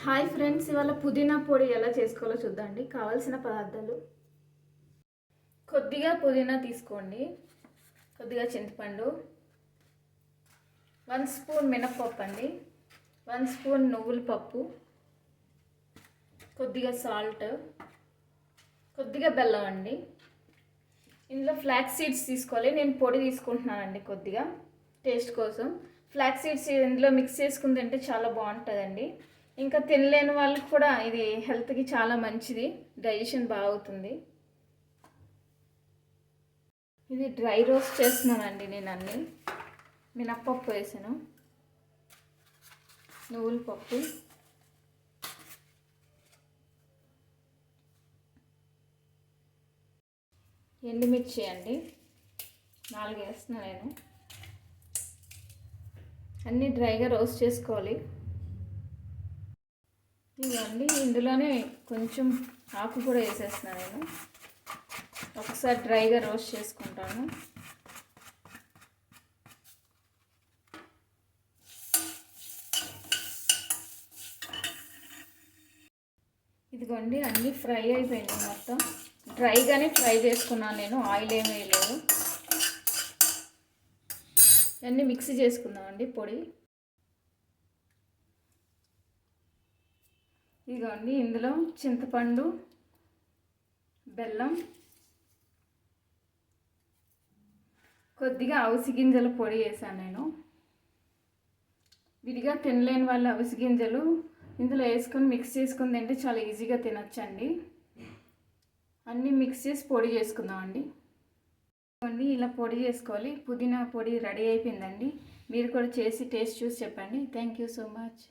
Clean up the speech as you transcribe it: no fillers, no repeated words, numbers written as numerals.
Hi friends, ఇవాళ పుదీనా పొడి ఎలా చేసుకోవాలో చూద్దాండి. కావాల్సిన పదార్థాలు: కొద్దిగా పుదీనా తీసుకోండి, కొద్దిగా చింతపండు, 1 స్పూన్ మినప్పప్పు అండి, 1 స్పూన్ నువ్వుల పప్పు, కొద్దిగా సాల్ట్, కొద్దిగా బెల్లం అండి. ఇందులో ఫ్లాక్స్ సీడ్స్ తీసుకోవాలి. నేను పొడి తీసుకుంటున్నానండి కొద్దిగా టేస్ట్ కోసం. ఫ్లాక్స్ సీడ్స్ ఇందులో మిక్స్ చేసుకుని తింటే చాలా బాగుంటుందండి. ఇంకా తినలేని వాళ్ళకి కూడా ఇది హెల్త్కి చాలా మంచిది, డైజెషన్ బాగుతుంది. ఇది డ్రై రోస్ట్ చేస్తున్నానండి నేను అన్నీ. మినప్పప్పు వేసాను, నువ్వుల పప్పు, ఎండుమిర్చి అండి 4 వేస్తున్నాను నేను. అన్నీ డ్రైగా రోస్ట్ చేసుకోవాలి. ఇదండి ఇందులోనే కొంచెం ఆకు కూడా వేసేస్తున్నాను నేను. ఒకసారి డ్రైగా రోస్ట్ చేసుకుంటాను. ఇదిగోండి అన్నీ ఫ్రై అయిపోయింది, మొత్తం డ్రైగానే ఫ్రై చేసుకున్నాను నేను, ఆయిల్ ఏమీ వేయలేదు. అన్నీ మిక్సీ చేసుకుందామండి పొడి. ఇదిగోండి ఇందులో చింతపండు, బెల్లం, కొద్దిగా అవిసె గింజల పొడి వేసాను నేను. విడిగా తినలేని వాళ్ళు అవిసె గింజలు ఇందులో వేసుకొని మిక్స్ చేసుకుని తింటే చాలా ఈజీగా తినొచ్చండి. అన్నీ మిక్స్ చేసి పొడి చేసుకుందామండి. ఇలా పొడి చేసుకోవాలి. పుదీనా పొడి రెడీ అయిపోయిందండి. మీరు కూడా చేసి టేస్ట్ చూసి చెప్పండి. Thank you so much.